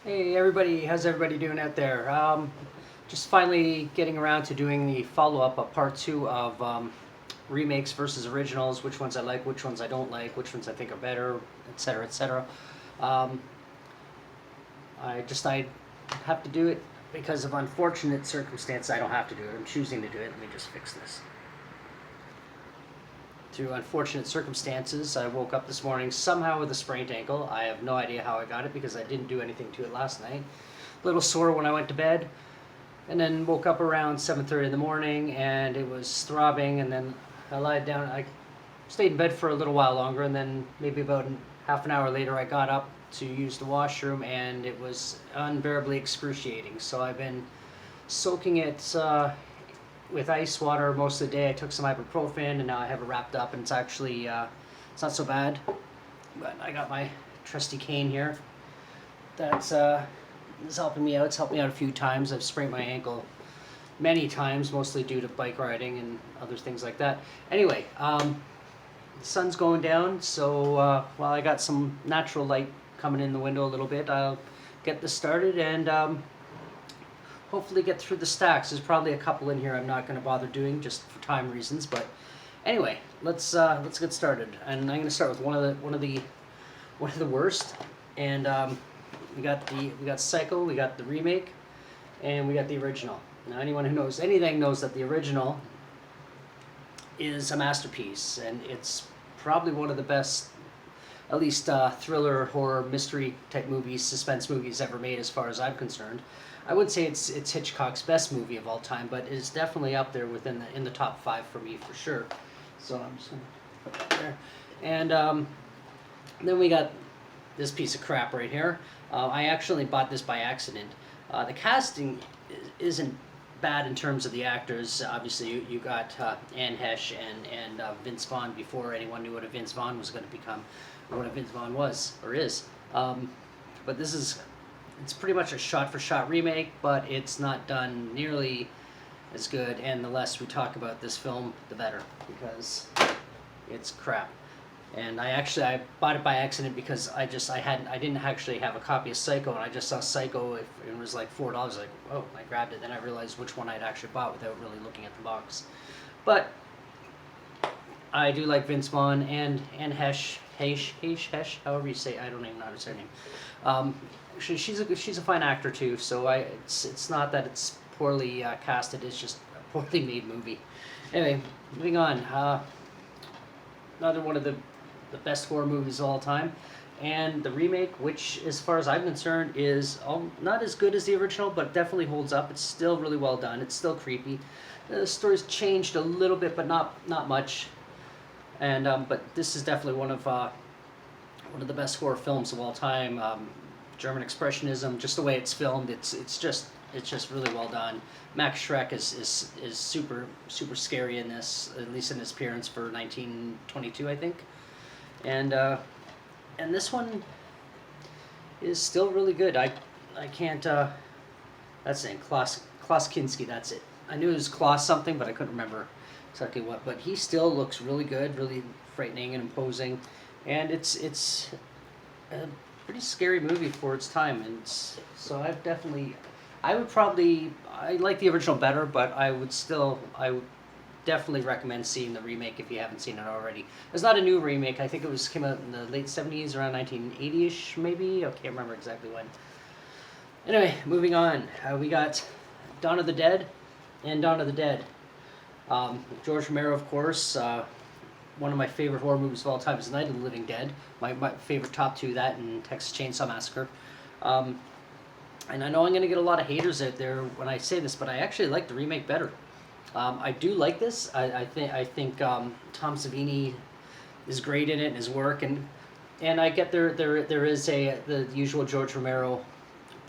Hey everybody, how's everybody doing out there? Just finally getting around to doing the follow-up of part two of remakes versus originals, which ones I like, which ones I don't like, which ones I think are better, etc., etc. Um, I have to do it because of unfortunate circumstances. I don't have to do it. I'm choosing to do it. Let me just fix this. Through unfortunate circumstances, I woke up this morning somehow with a sprained ankle. I have no idea how I got it because I didn't do anything to it last night. A little sore when I went to bed, and then woke up around 7:30 in the morning, and it was throbbing. And then I lied down. I stayed in bed for a little while longer, and then maybe about half an hour later, I got up to use the washroom, and it was unbearably excruciating. So I've been soaking it with ice water most of the day. I took some ibuprofen, and now I have it wrapped up, and it's actually it's not so bad. But I got my trusty cane here. That's is helping me out. It's helped me out a few times. I've sprained my ankle many times, mostly due to bike riding and other things like that. Anyway, the sun's going down, so while I got some natural light coming in the window a little bit, I'll get this started and hopefully get through the stacks. There's probably a couple in here I'm not going to bother doing just for time reasons, but anyway, let's get started. And I'm going to start with one of the worst. And we got Psycho, we got the remake, and we got the original. Now, anyone who knows anything knows that the original is a masterpiece, and it's probably one of the best, at least thriller, horror, mystery type movies, suspense movies ever made, as far as I'm concerned. I would say it's Hitchcock's best movie of all time, but it's definitely up there within in the top five for me for sure. So I'm just gonna put that there, and then we got this piece of crap right here. I actually bought this by accident. The casting isn't bad in terms of the actors. Obviously, you got Anne Hesh and Vince Vaughn before anyone knew what a Vince Vaughn was going to become, or what a Vince Vaughn was or is. But it's pretty much a shot-for-shot remake, but it's not done nearly as good. And the less we talk about this film, the better, because it's crap. And I bought it by accident because I didn't actually have a copy of Psycho, and I just saw Psycho. It was like $4. Like, oh, I grabbed it. Then I realized which one I'd actually bought without really looking at the box. But I do like Vince Vaughn and Hesh, however you say. I don't even know how to say her name. She's a fine actor too. So it's not that it's poorly casted. It's just a poorly made movie. Anyway, moving on. Another one of the best horror movies of all time, and the remake, which as far as I'm concerned is not as good as the original, but definitely holds up. It's still really well done. It's still creepy. The story's changed a little bit, but not much. And but this is definitely one of the best horror films of all time. German expressionism, just the way it's filmed, it's just really well done. Max Schreck is super scary in this, at least in his appearance for 1922, I think. And this one is still really good. I can't that's it, Klaus Kinski, that's it. I knew it was Klaus something, but I couldn't remember exactly what. But he still looks really good, really frightening and imposing, and it's a pretty scary movie for its time. And so I like the original better, but I would definitely recommend seeing the remake if you haven't seen it already. It's not a new remake. I think it came out in the late 70s, around 1980-ish maybe. I can't remember exactly when. Anyway, moving on. We got Dawn of the Dead and Dawn of the Dead. George Romero, of course. One of my favorite horror movies of all time is Night of the Living Dead. My favorite top two, that and Texas Chainsaw Massacre. And I know I'm going to get a lot of haters out there when I say this, but I actually like the remake better. I do like this. I think Tom Savini is great in it, and his work, and I get there is the usual George Romero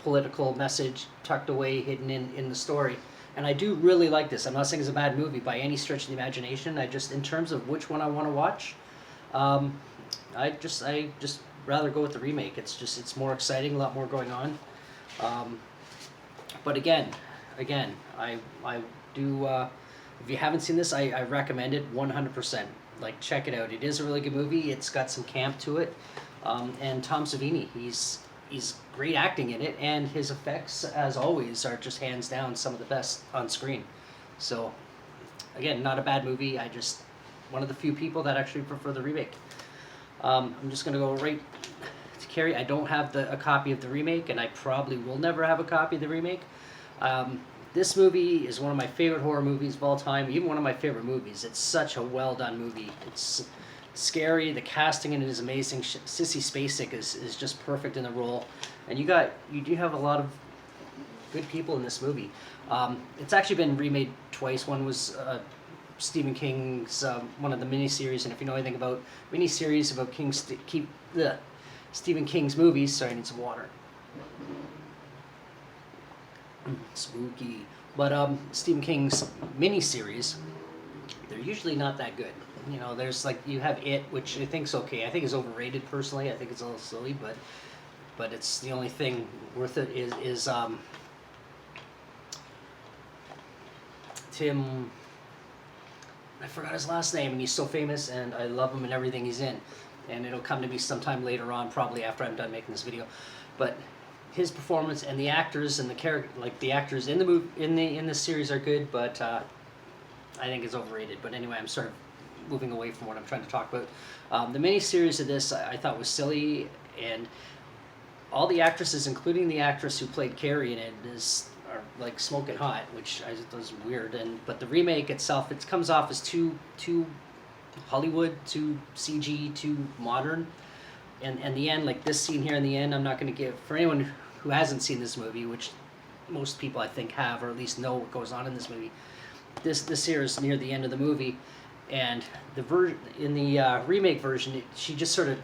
political message tucked away, hidden in the story. And I do really like this. I'm not saying it's a bad movie by any stretch of the imagination. In terms of which one I want to watch, I just rather go with the remake. It's more exciting, a lot more going on. But again, I do. If you haven't seen this, I recommend it 100%. Like, check it out. It is a really good movie. It's got some camp to it, and Tom Savini, he's great acting in it, and his effects, as always, are just hands down some of the best on screen. So, again, not a bad movie. I just one of the few people that actually prefer the remake. I'm just gonna go right to Carrie. I don't have a copy of the remake, and I probably will never have a copy of the remake. This movie is one of my favorite horror movies of all time, even one of my favorite movies. It's such a well done movie. It's scary. The casting in it is amazing. Sissy Spacek is just perfect in the role, and you do have a lot of good people in this movie. It's actually been remade twice. One was Stephen King's one of the miniseries, and if you know anything about miniseries about Stephen King's movies, sorry, I need some water. Spooky. But Stephen King's miniseries, they're usually not that good. You know, there's like, you have It, which I think's okay. I think is overrated personally. I think it's a little silly, but it's the only thing worth it is Tim, I forgot his last name, and he's so famous, and I love him and everything he's in. And it'll come to me sometime later on, probably after I'm done making this video. But his performance and the actors and the character, like the actors in the movie, in the series are good, but I think it's overrated. But anyway, I'm sort of moving away from what I'm trying to talk about. The miniseries of this I thought was silly, and all the actresses, including the actress who played Carrie in it, are like smoking hot, which I thought was weird. But the remake itself, it comes off as too Hollywood, too CG, too modern. And the end, like this scene here in the end, I'm not going to give, for anyone who hasn't seen this movie, which most people I think have, or at least know what goes on in this movie. This here is near the end of the movie, and in the remake version, she just sort of,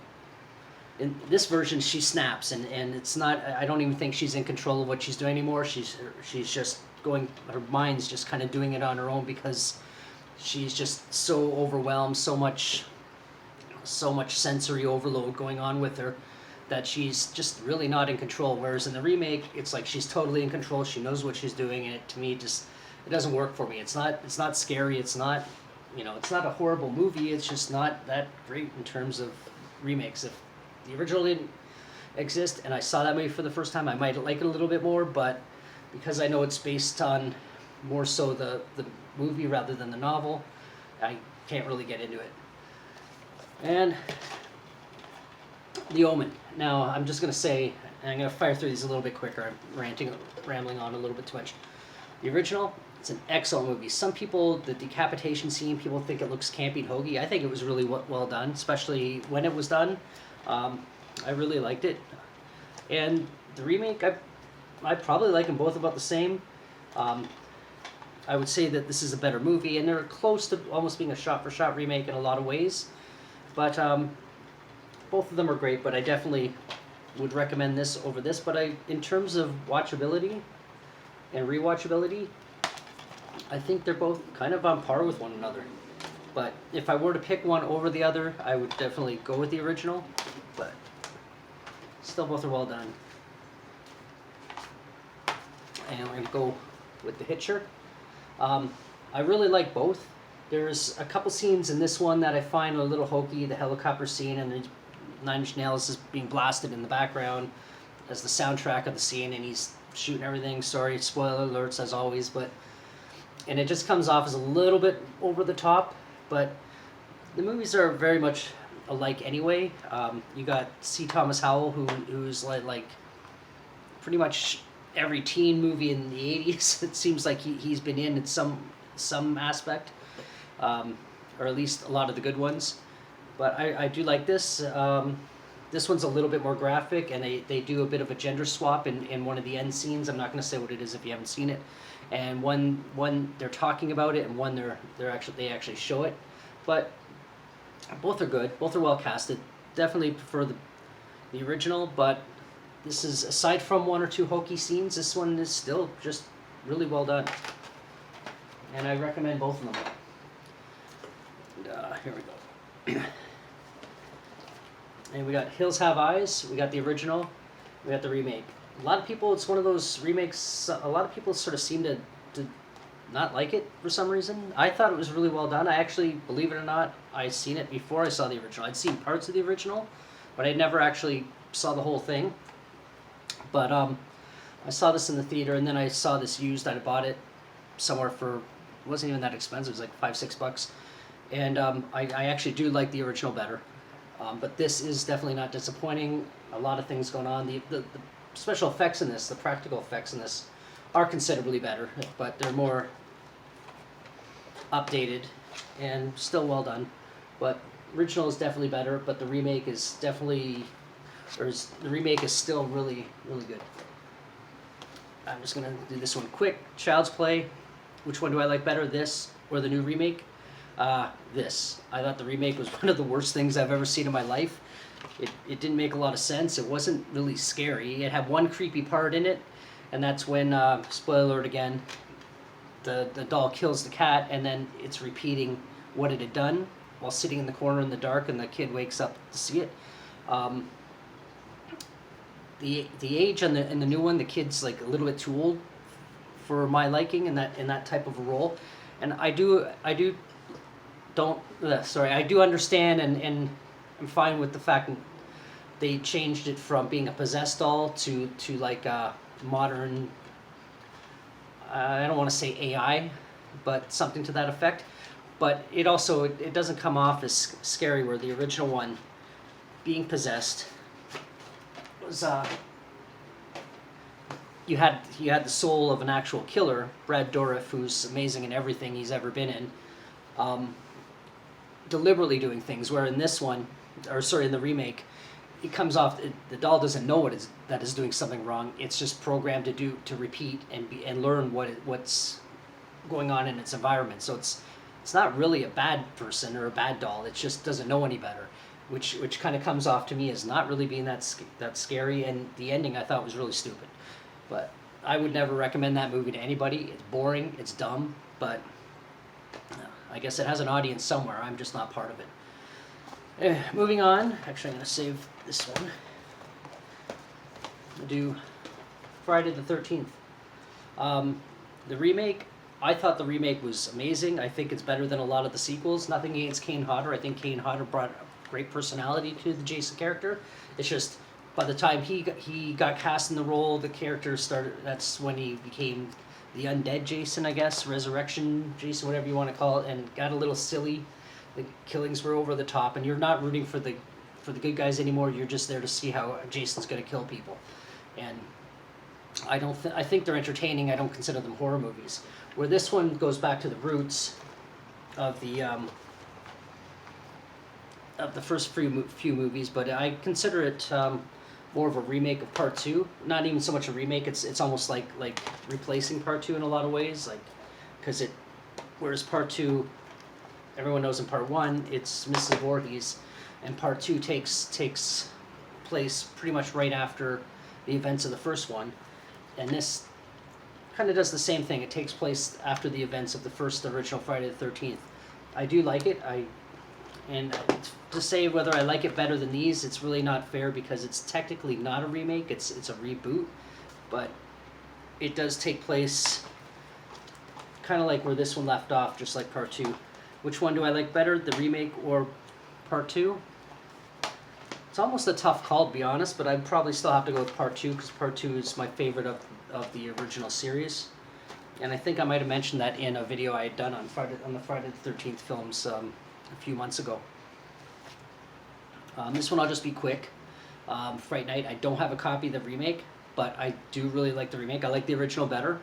in this version, she snaps, and it's not, I don't even think she's in control of what she's doing anymore. She's just going, her mind's just kind of doing it on her own, because she's just so overwhelmed, so much sensory overload going on with her, that she's just really not in control. Whereas in the remake, it's like she's totally in control. She knows what she's doing, and to me, it doesn't work for me. It's not scary. It's not, it's not a horrible movie. It's just not that great in terms of remakes. If the original didn't exist and I saw that movie for the first time, I might like it a little bit more. But because I know it's based on more so the movie rather than the novel, I can't really get into it. And The Omen. Now, I'm just going to say, and I'm going to fire through these a little bit quicker. I'm rambling on a little bit too much. The original, it's an excellent movie. Some people, the decapitation scene, people think it looks campy and hokey. I think it was really well done, especially when it was done. I really liked it. And the remake, I probably like them both about the same. I would say that this is a better movie, and they're close to almost being a shot-for-shot remake in a lot of ways. But both of them are great, but I definitely would recommend this over this. But in terms of watchability and rewatchability, I think they're both kind of on par with one another. But if I were to pick one over the other, I would definitely go with the original. But still, both are well done. And we're going to go with The Hitcher. I really like both. There's a couple scenes in this one that I find a little hokey. The helicopter scene, and then Nine Inch Nails is being blasted in the background as the soundtrack of the scene, and he's shooting everything. Sorry, spoiler alerts as always, and it just comes off as a little bit over the top. But the movies are very much alike anyway. You got C. Thomas Howell, who's like pretty much every teen movie in the 80s. It seems like he's been in some aspect. Or at least a lot of the good ones. But I do like this. This one's a little bit more graphic, and they do a bit of a gender swap in one of the end scenes. I'm not going to say what it is if you haven't seen it. And one they're talking about it, and one they actually show it. But both are good. Both are well casted. Definitely prefer the original, but this is, aside from one or two hokey scenes, this one is still just really well done. And I recommend both of them. Here we go. And we got Hills Have Eyes, we got the original, we got the remake. A lot of people, it's one of those remakes, a lot of people sort of seem to not like it for some reason. I thought it was really well done. I actually, believe it or not, I'd seen it before I saw the original. I'd seen parts of the original, but I never actually saw the whole thing. But I saw this in the theater, and then I saw this used. I bought it somewhere for, it wasn't even that expensive. It was like $5-6, and I actually do like the original better. But this is definitely not disappointing. A lot of things going on. The special effects in this, the practical effects in this, are considerably better, but they're more updated and still well done. But original is definitely better, but the remake is definitely, the remake is still really, really good. I'm just gonna do this one quick. Child's Play. Which one do I like better, this or the new remake? This. I thought the remake was one of the worst things I've ever seen in my life. It didn't make a lot of sense. It wasn't really scary. It had one creepy part in it, and that's when, spoiler alert again, the doll kills the cat, and then it's repeating what it had done while sitting in the corner in the dark, and the kid wakes up to see it. The age in the new one, the kid's like a little bit too old for my liking in that type of a role, and I do understand and I'm fine with the fact that they changed it from being a possessed doll to like a modern, I don't want to say AI, but something to that effect. But it also, it doesn't come off as scary, where the original one, being possessed, was you had the soul of an actual killer, Brad Dourif, who's amazing in everything he's ever been in, deliberately doing things, where in this one, in the remake, it comes off, the doll doesn't know that is doing something wrong. It's just programmed to repeat and learn what's going on in its environment. So it's not really a bad person or a bad doll. It just doesn't know any better, which kind of comes off to me as not really being that scary. And the ending I thought was really stupid. But I would never recommend that movie to anybody. It's boring. It's dumb. But I guess it has an audience somewhere. I'm just not part of it. Moving on. Actually, I'm going to save this one. I'm going to do Friday the 13th. The remake, I thought the remake was amazing. I think it's better than a lot of the sequels. Nothing against Kane Hodder. I think Kane Hodder brought a great personality to the Jason character. It's just, by the time he got cast in the role, the character started, that's when he became the Undead Jason, I guess, Resurrection Jason, whatever you want to call it, and got a little silly. The killings were over the top, and you're not rooting for the good guys anymore. You're just there to see how Jason's going to kill people. And I think they're entertaining. I don't consider them horror movies. Where this one goes back to the roots of the first few movies, but I consider it more of a remake of Part 2. Not even so much a remake. It's almost like replacing Part 2 in a lot of ways, like, because whereas Part 2, everyone knows in Part 1 it's Mrs. Voorhees, and Part 2 takes place pretty much right after the events of the first one, and this kind of does the same thing. It takes place after the events of the first original Friday the 13th. I do like it. And to say whether I like it better than these, it's really not fair, because it's technically not a remake. It's a reboot, but it does take place kind of like where this one left off, just like Part 2. Which one do I like better, the remake or Part 2? It's almost a tough call, to be honest, but I'd probably still have to go with Part 2, because Part 2 is my favorite of the original series. And I think I might have mentioned that in a video I had done on the Friday the 13th films a few months ago. This one I'll just be quick. Fright Night, I don't have a copy of the remake, but I do really like the remake. I like the original better,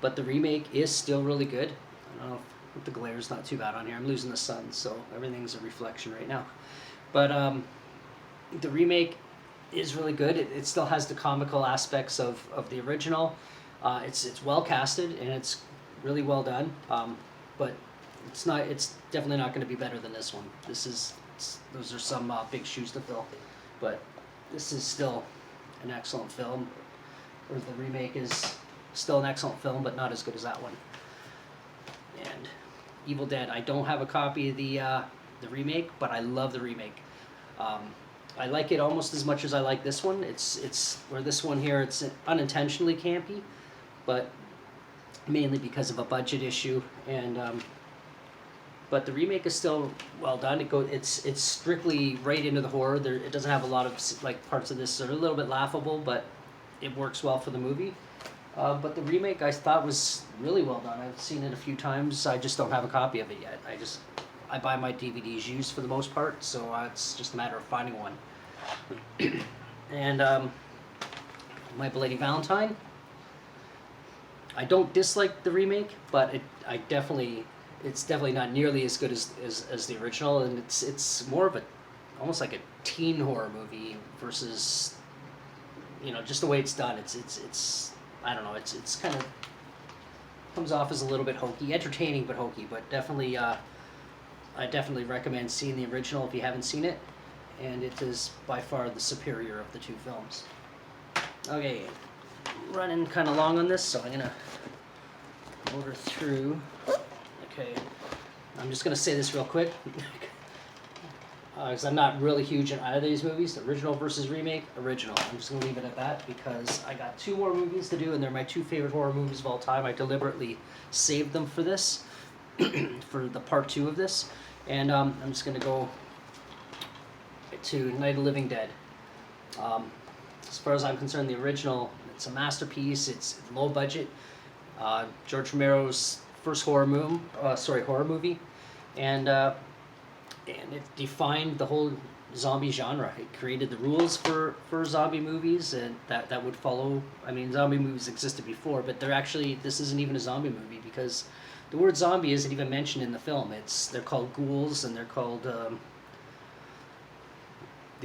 but the remake is still really good. I don't know if the glare's not too bad on here. I'm losing the sun, so everything's a reflection right now. But the remake is really good. It still has the comical aspects of the original. It's well casted, and it's really well done. But it's definitely not going to be better than this one. Those are some big shoes to fill. But this is still an excellent film. Or the remake is still an excellent film, but not as good as that one. And Evil Dead, I don't have a copy of the remake, but I love the remake. I like it almost as much as I like this one. It's where this one here, it's unintentionally campy, but mainly because of a budget issue. And but the remake is still well done. It's strictly right into the horror. It doesn't have a lot of parts of this that are a little bit laughable, but it works well for the movie. But the remake I thought was really well done. I've seen it a few times. I just don't have a copy of it yet. I buy my DVDs used for the most part, so it's just a matter of finding one. And My Bloody Valentine. I don't dislike the remake, but it's definitely not nearly as good as the original, and it's more of a almost like a teen horror movie versus, just the way it's done. It's I don't know. It's kind of comes off as a little bit hokey, entertaining but hokey. But definitely, I definitely recommend seeing the original if you haven't seen it, and it is by far the superior of the two films. Okay, running kind of long on this, so I'm gonna motor through. Okay, I'm just gonna say this real quick. Because I'm not really huge in either of these movies, original versus remake, original. I'm just going to leave it at that because I got two more movies to do, and they're my two favorite horror movies of all time. I deliberately saved them for this, for the part 2 of this. And I'm just going to go to Night of the Living Dead. As far as I'm concerned, the original, it's a masterpiece. It's low budget. George Romero's first horror movie. And it defined the whole zombie genre. It created the rules for zombie movies, and that would follow. I mean, zombie movies existed before, but this isn't even a zombie movie because the word zombie isn't even mentioned in the film. They're called ghouls, and they're called the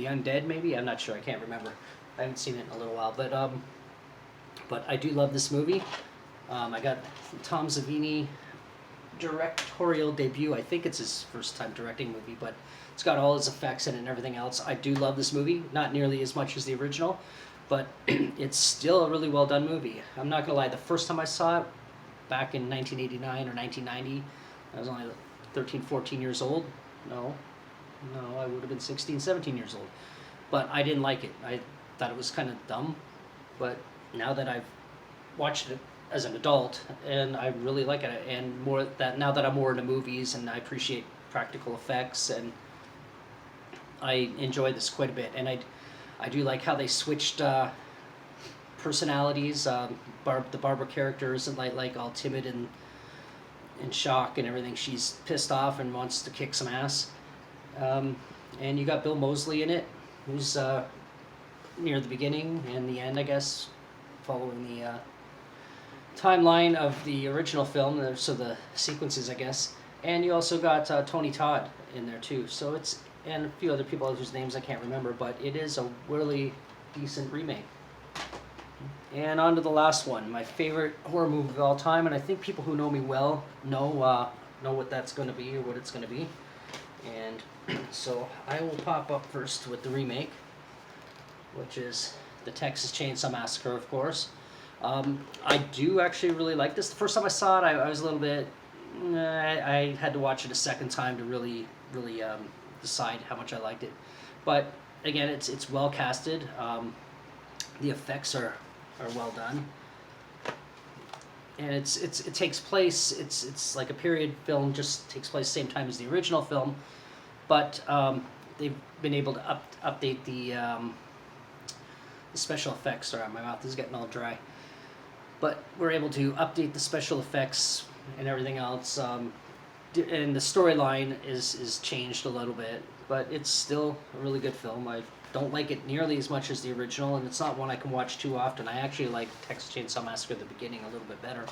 Undead, maybe? I'm not sure. I can't remember. I haven't seen it in a little while, but I do love this movie. I got Tom Savini directorial debut. I think it's his first time directing movie, but it's got all his effects in it and everything else. I do love this movie, not nearly as much as the original, but it's still a really well done movie. I'm not gonna lie, the first time I saw it back in 1989 or 1990, I was only 13, 14 years old. No, I would have been 16, 17 years old. But I didn't like it. I thought it was kind of dumb, but now that I've watched it as an adult, and I really like it, and now that I'm more into movies and I appreciate practical effects, and I enjoy this quite a bit. And I do like how they switched personalities. The Barbara character isn't like all timid and in shock and everything. She's pissed off and wants to kick some ass. And you got Bill Moseley in it, who's near the beginning and the end, I guess, following the timeline of the original film, so the sequences, I guess. And you also got Tony Todd in there too. So and a few other people whose names I can't remember, but it is a really decent remake. And on to the last one, my favorite horror movie of all time, and I think people who know me well know what that's going to be or what it's going to be. And so I will pop up first with the remake, which is the Texas Chainsaw Massacre, of course. I do actually really like this. The first time I saw it, I was a little bit. I had to watch it a second time to really decide how much I liked it. But again, it's well casted. The effects are well done, and it takes place. It's like a period film, just takes place the same time as the original film, but they've been able to update the special effects. Sorry, my mouth is getting all dry. But we're able to update the special effects and everything else, and the storyline is changed a little bit, but it's still a really good film. I don't like it nearly as much as the original, and it's not one I can watch too often. I actually like Texas Chainsaw Massacre at the beginning a little bit better,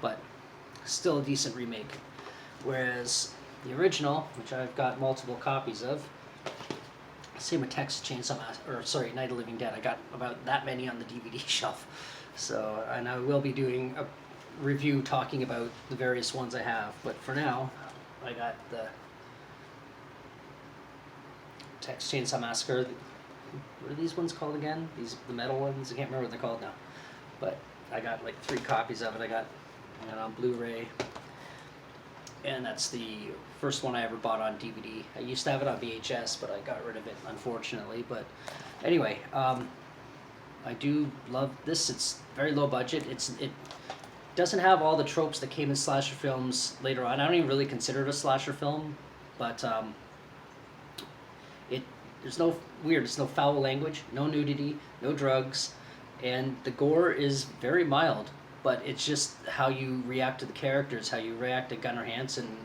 but still a decent remake. Whereas the original, which I've got multiple copies of, same with Texas Chainsaw Massacre, Night of the Living Dead. I got about that many on the DVD shelf. So, and I will be doing a review talking about the various ones I have, but for now, I got the Texas Chainsaw Massacre. What are these ones called again? The metal ones? I can't remember what they're called now. But I got like 3 copies of it. I got it on Blu-ray, and that's the first one I ever bought on DVD. I used to have it on VHS, but I got rid of it, unfortunately. But anyway, I do love this. It's very low budget. It doesn't have all the tropes that came in slasher films later on. I don't even really consider it a slasher film, but there's no foul language, no nudity, no drugs. and the gore is very mild, but it's just how you react to the characters, how you react to Gunnar Hansen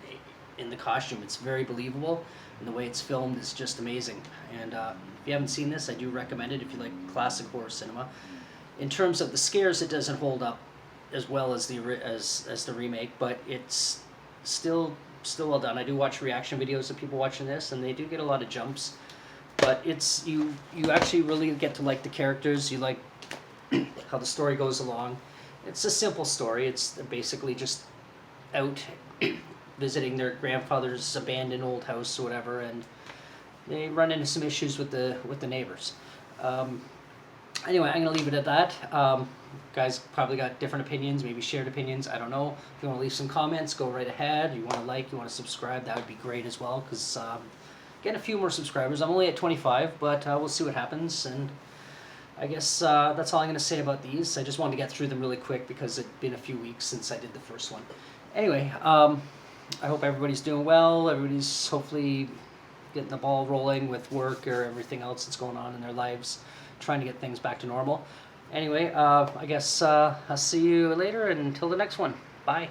in the costume. It's very believable, and the way it's filmed is just amazing. And if you haven't seen this, I do recommend it if you like classic horror cinema. In terms of the scares, it doesn't hold up as well as as the remake, but it's still well done. I do watch reaction videos of people watching this, and they do get a lot of jumps. But it's you actually really get to like the characters. You like how the story goes along. It's a simple story. It's basically just out visiting their grandfather's abandoned old house or whatever, and they run into some issues with the neighbors. Anyway, I'm going to leave it at that. Guys probably got different opinions, maybe shared opinions. I don't know. If you want to leave some comments, go right ahead. You want to like, you want to subscribe, that would be great as well, because getting a few more subscribers. I'm only at 25, but we'll see what happens. And I guess that's all I'm going to say about these. I just wanted to get through them really quick because it's been a few weeks since I did the first one. Anyway, I hope everybody's doing well. Everybody's hopefully getting the ball rolling with work or everything else that's going on in their lives, trying to get things back to normal. Anyway, I guess I'll see you later, and until the next one. Bye.